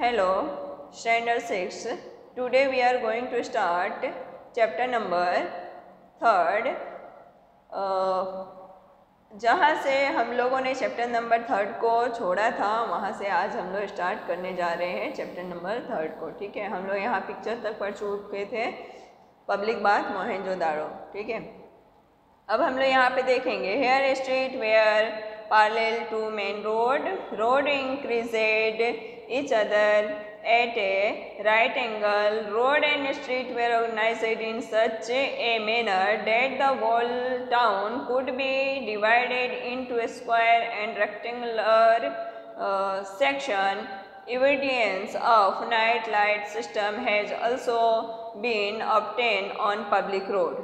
Hello, Standard 6. Today we are going to start chapter number 3rd. जहाँ से हम लोगों ने चैप्टर नंबर 3rd को छोड़ा था वहाँ से आज हम लोग स्टार्ट करने जा रहे हैं चैप्टर नंबर 3rd को। ठीक है, हम लोग यहाँ पिक्चर तक पढ़ चुके थे, पब्लिक बाथ मोहनजोदाड़ो। ठीक है, अब हम लोग यहाँ पे देखेंगे here street where parallel to main road increased each other at a right angle. Road and street were organized in such a manner that the whole town could be divided into a square and rectangular section. Evidence of night light system has also been obtained on public road.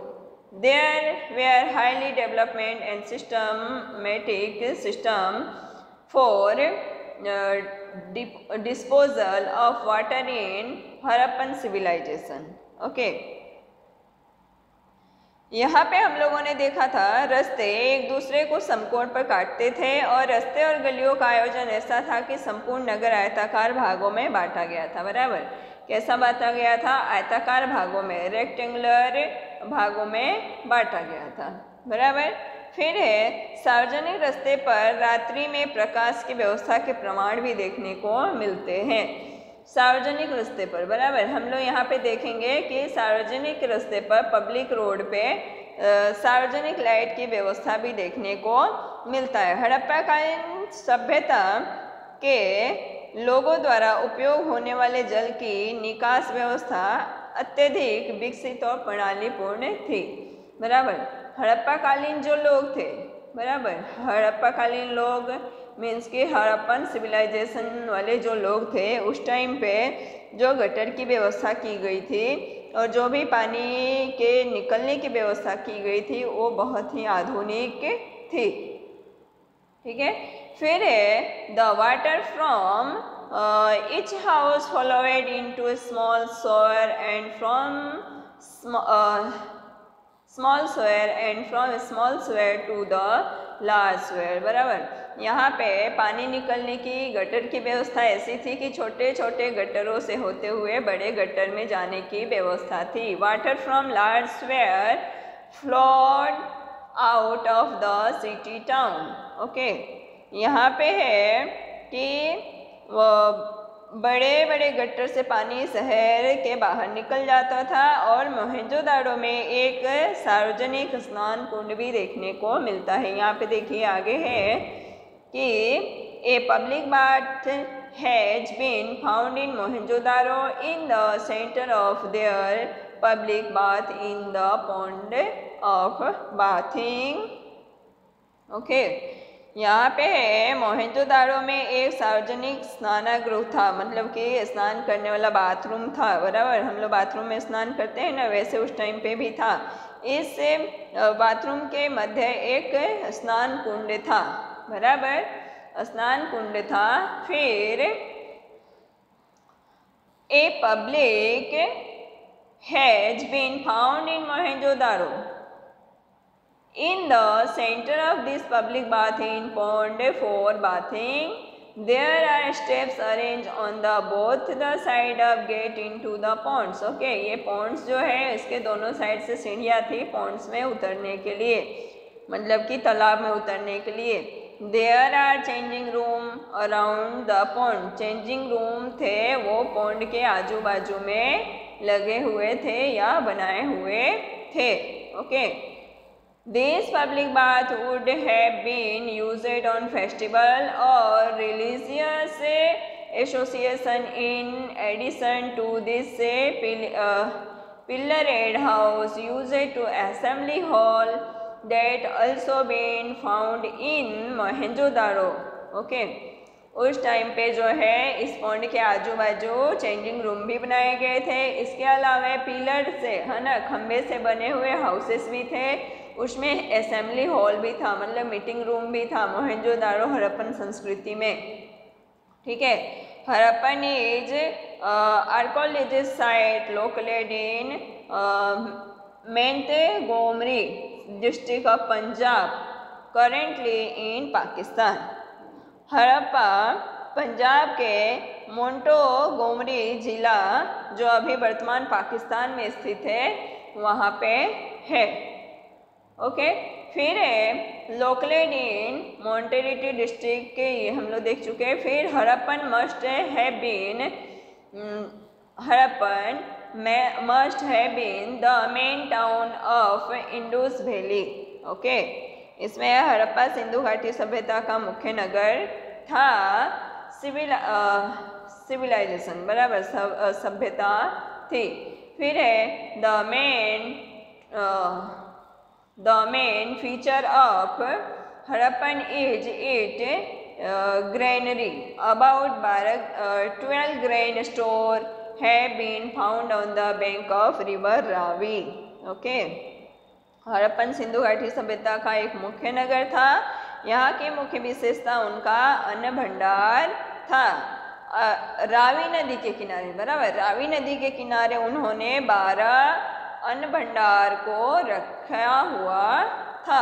There were highly development and systematic system for disposal of water in Harappan civilization. Okay. यहाँ पे हम लोगों ने देखा था रास्ते एक दूसरे को समकोण पर काटते थे और रास्ते और गलियों का आयोजन ऐसा था कि संपूर्ण नगर आयताकार भागों में बांटा गया था। बराबर, कैसा बांटा गया था? आयताकार भागों में, रेक्टेंगुलर भागों में बांटा गया था। बराबर, फिर है सार्वजनिक रास्ते पर रात्रि में प्रकाश की व्यवस्था के प्रमाण भी देखने को मिलते हैं। सार्वजनिक रास्ते पर, बराबर, हम लोग यहाँ पे देखेंगे कि सार्वजनिक रास्ते पर, पब्लिक रोड पे सार्वजनिक लाइट की व्यवस्था भी देखने को मिलता है। हड़प्पाकालीन सभ्यता के लोगों द्वारा उपयोग होने वाले जल की निकास व्यवस्था अत्यधिक विकसित और प्रणालीपूर्ण थी। बराबर, हड़प्पाकालीन जो लोग थे, बराबर, हड़प्पाकालीन लोग मीन्स कि हड़प्पन सिविलाइजेशन वाले जो लोग थे, उस टाइम पे जो गटर की व्यवस्था की गई थी और जो भी पानी के निकलने की व्यवस्था की गई थी वो बहुत ही आधुनिक थी। ठीक है, फिर है the water from each house followed into a small sewer and from small sewer and from a small sewer to the large sewer. बराबर, यहाँ पे पानी निकलने की गटर की व्यवस्था ऐसी थी कि छोटे छोटे गटरों से होते हुए बड़े गटर में जाने की व्यवस्था थी। Water from large swear flowed out of the city town. Okay, यहाँ पे है कि बड़े बड़े गटर से पानी शहर के बाहर निकल जाता था और मोहनजोदाड़ो में एक सार्वजनिक स्नान कुंड भी देखने को मिलता है। यहाँ पे देखिए आगे है कि a public bath has been found in Mohenjodaro in the centre of their public bath in the pond of bathing. Okay, यहाँ पे है मोहनजोदाड़ो में एक सार्वजनिक स्नानगृह था, मतलब कि स्नान करने वाला बाथरूम था। बराबर, हम लोग बाथरूम में स्नान करते हैं ना, वैसे उस टाइम पे भी था। इस बाथरूम के मध्य एक स्नान कुंड था। बराबर, स्नान कुंड था। फिर a public has been found in Mohenjodaro. In the center of this public bathing pond for bathing, there are steps arranged on the both the side of gate into the ponds. Okay, ये ponds जो है इसके दोनों side से सीढ़ियाँ थी ponds में उतरने के लिए, मतलब कि तालाब में उतरने के लिए। There are changing room around the pond. Changing room थे वो pond के आजू बाजू में लगे हुए थे या बनाए हुए थे। Okay. This public bath would have been used on festival or religious association. In addition to this, pillared house used to assembly hall that also been found in Mohenjo-daro. Okay. उस टाइम पे जो है इस pond के आजू बाजू changing room भी बनाए गए थे। इसके अलावा पिलर से, है ना, खंबे से बने हुए हाउसेस भी थे। उसमें असेंबली हॉल भी था, मतलब मीटिंग रूम भी था मोहनजोदाड़ो हड़प्पन संस्कृति में। ठीक है, Harappan is archaeological site located in Montgomery district of Punjab, currently in Pakistan. Harappa Punjab के मोंटोगोमरी जिला जो अभी वर्तमान पाकिस्तान में स्थित है वहाँ पे है। ओके, फिर है लोकलेड इन मोंटेरिटी डिस्ट्रिक्ट के, ये हम लोग देख चुके हैं। फिर Harappan must have been the main town of Indus valley. Okay, इसमें हड़प्पा सिंधु घाटी सभ्यता का मुख्य नगर था। सिविलाइजेशन बराबर सभ्यता थी। फिर है the main feature of Harappan is it granary, about 12 grain store have been found on the bank of river Ravi. Okay, Harappan Sindhu घाटी सभ्यता का एक मुख्य नगर था। यहाँ की मुख्य विशेषता उनका अन्न भंडार था। रावी नदी के किनारे बराबर, रावी नदी के किनारे उन्होंने 12 अन्न भंडार को रखा हुआ था।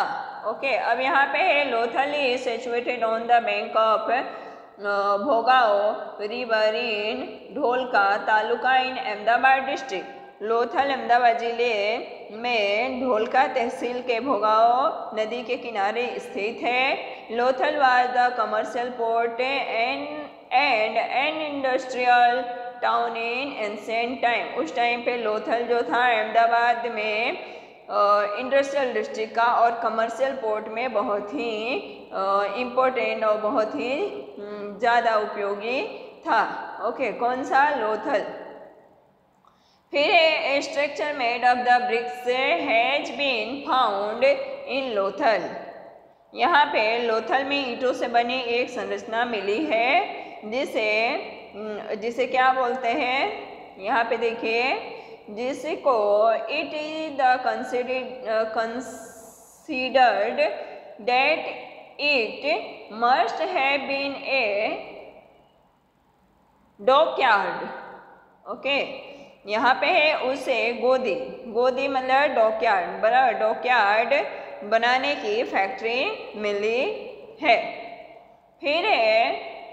ओके, अब यहाँ पे है Lothal is situated on the bank of Bhogavo river in Dholka taluka in Ahmedabad district. Lothal Ahmedabad जिले में ढोलका तहसील के भोगाओ नदी के किनारे स्थित है। Lothal was the commercial port and an industrial town in ancient time. उस टाइम पे लोथल जो था अहमदाबाद में इंडस्ट्रियल डिस्ट्रिक्ट का और कमर्शियल पोर्ट में बहुत ही इम्पोर्टेंट और बहुत ही ज़्यादा उपयोगी था। ओके, कौन सा? लोथल। फिर a structure made of the bricks has been found in Lothal. यहाँ पे लोथल में ईंटों से बनी एक संरचना मिली है जिसे क्या बोलते हैं, यहाँ पे देखिए, जिसको it is the considered that it must have been a dockyard. Okay, यहाँ पे है उसे गोदी, गोदी मतलब डॉकयार्ड बराबर, डॉकयार्ड बनाने की फैक्ट्री मिली है। फिर है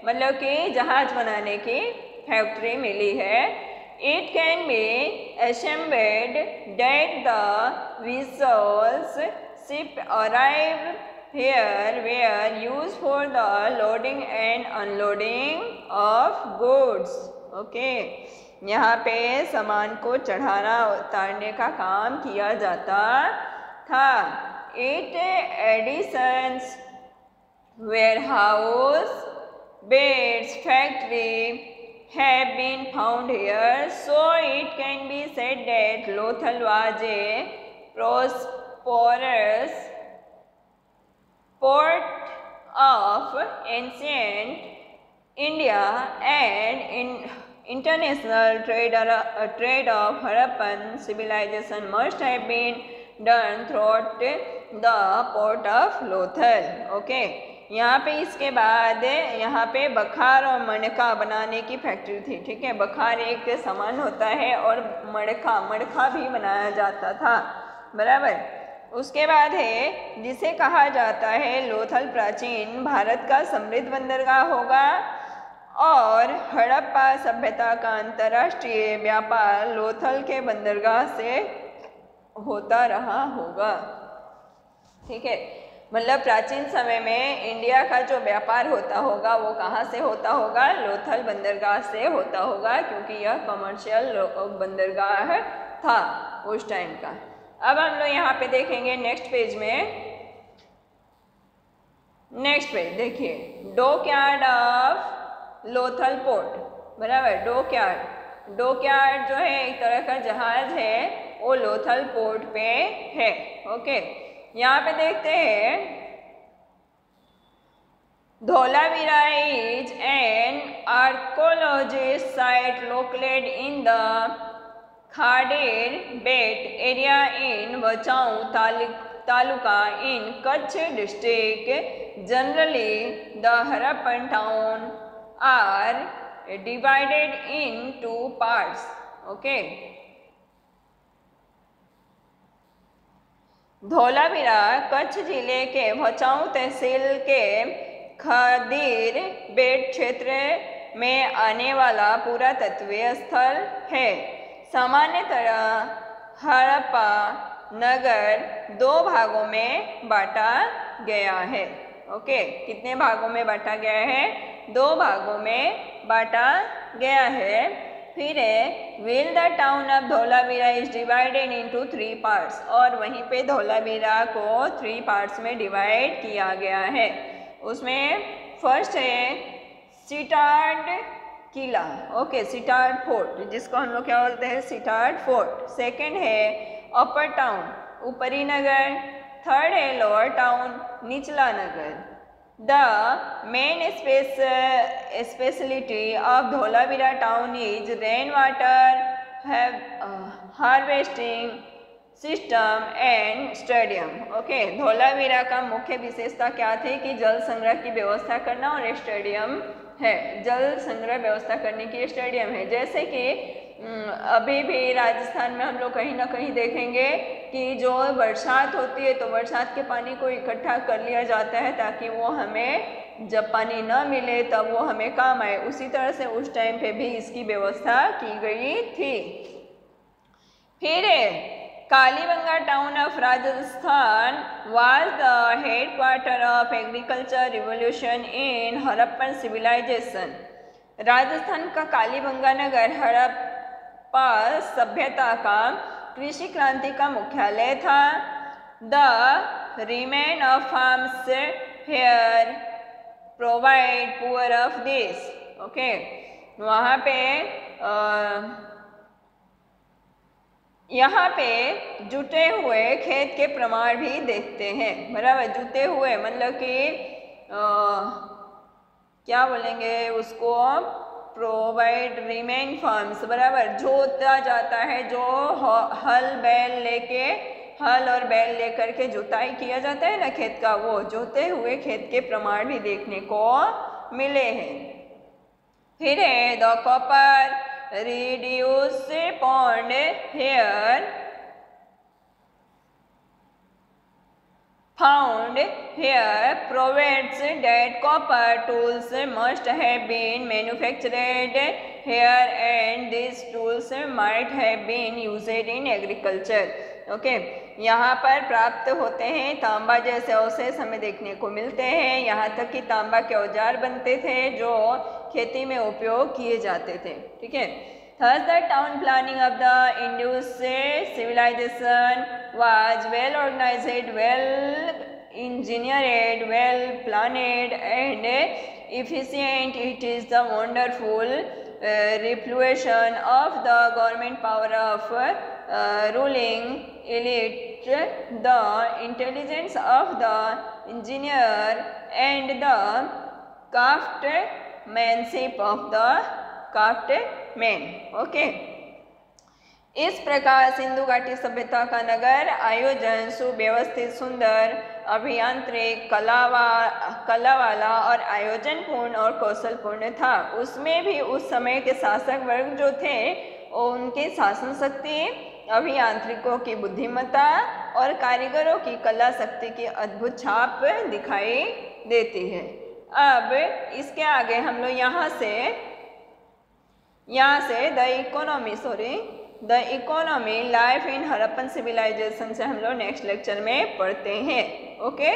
मतलब कि जहाज बनाने की फैक्ट्री मिली है। It can be assembled that the vessels ship arrive here were used for the loading and unloading of goods. Okay, यहाँ पे सामान को चढ़ाना उतारने का काम किया जाता था। It additions warehouse, beds, factory have been found here, so it can be said that Lothal was a prosperous port of ancient India and in international trade of Harappan civilization must have been done throughout the port of Lothal. Okay, यहाँ पे इसके बाद यहाँ पे बखार और मणका बनाने की फैक्ट्री थी। ठीक है, बखार एक सामान होता है और मणका भी बनाया जाता था बराबर। उसके बाद है जिसे कहा जाता है लोथल प्राचीन भारत का समृद्ध बंदरगाह होगा और हड़प्पा सभ्यता का अंतर्राष्ट्रीय व्यापार लोथल के बंदरगाह से होता रहा होगा। ठीक है, मतलब प्राचीन समय में इंडिया का जो व्यापार होता होगा वो कहाँ से होता होगा? लोथल बंदरगाह से होता होगा, क्योंकि यह कमर्शियल बंदरगाह था उस टाइम का। अब हम लोग यहाँ पे देखेंगे नेक्स्ट पेज में, नेक्स्ट पेज देखिए, डॉकयार्ड ऑफ लोथल पोर्ट बराबर। डॉकयार्ड जो है एक तरह का जहाज है, वो लोथल पोर्ट पे है। ओके, यहाँ पे देखते हैं Dholavira is an archaeologist site located in the Khadir Bet area in Bhachau taluka in Kutch district. Generally the Harappan town are divided in 2 parts. Okay, Dholavira Kutch जिले के भचाऊ तहसील के खादीर बेट क्षेत्र में आने वाला पुरातत्वीय स्थल है। सामान्यतः हड़प्पा नगर 2 भागों में बांटा गया है। ओके, कितने भागों में बांटा गया है? 2 भागों में बांटा गया है। फिर है will the town of Dholavira is divided into 3 parts, और वहीं पे धोलावीरा को 3 पार्ट्स में डिवाइड किया गया है। उसमें फर्स्ट है सिटार्ड किला, ओके, सिटार्ड फोर्ट, जिसको हम लोग क्या बोलते हैं? Sittard fort. सेकंड है अपर टाउन, ऊपरी नगर। थर्ड है लोअर टाउन, निचला नगर। The main speciality of Dholavira town is rain water harvesting system and stadium. Okay, Dholavira का मुख्य विशेषता क्या थी कि जल संग्रह की व्यवस्था करना और एक स्टेडियम है, जल संग्रह व्यवस्था करने की स्टेडियम है। जैसे कि अभी भी राजस्थान में हम लोग कहीं ना कहीं देखेंगे कि जो बरसात होती है तो बरसात के पानी को इकट्ठा कर लिया जाता है ताकि वो हमें जब पानी न मिले तब वो हमें काम आए। उसी तरह से उस टाइम पे भी इसकी व्यवस्था की गई थी। फिर Kalibangan town of Rajasthan was the headquarter of agriculture revolution in Harappan civilisation. Rajasthan का कालीबंगा नगर हड़प्पा सभ्यता का कृषि क्रांति का मुख्यालय था। The remain of farms here provide poor of this. Okay, वहाँ पे यहाँ पे जुटे हुए खेत के प्रमाण भी देखते हैं, बराबर। जुटे हुए मतलब कि क्या बोलेंगे उसको? प्रोवाइड रिमेन फार्म्स, बराबर। जोता जाता है, जो हल और बैल लेकर के जुताई किया जाता है ना खेत का, वो जोते हुए खेत के प्रमाण भी देखने को मिले हैं। फिर है the copper reduce pond here found here provides that copper tools must have been manufactured here and these tools might have been used in agriculture. Okay, यहाँ पर प्राप्त होते हैं तांबा जैसे अवशेष हमें देखने को मिलते हैं। यहाँ तक कि तांबा के औजार बनते थे जो खेती में उपयोग किए जाते थे। ठीक है। Thus the town planning of the Indus civilization was well organized, well engineered, well planned and efficient. It is the wonderful reflection of the government power of ruling elite, the intelligence of the engineer and the craftsmanship of the craftsman. Okay, इस प्रकार सिंधु घाटी सभ्यता का नगर आयोजन सुव्यवस्थित, सुंदर, अभियांत्रिक, कला वाला और आयोजन पूर्ण और कौशलपूर्ण था। उसमें भी उस समय के शासक वर्ग जो थे उनके शासन शक्ति, अभियांत्रिकों की बुद्धिमत्ता और कारीगरों की कला शक्ति की अद्भुत छाप दिखाई देती है। अब इसके आगे हम लोग यहाँ से the economy life in Harappan civilization से हम लोग नेक्स्ट लेक्चर में पढ़ते हैं। ओके।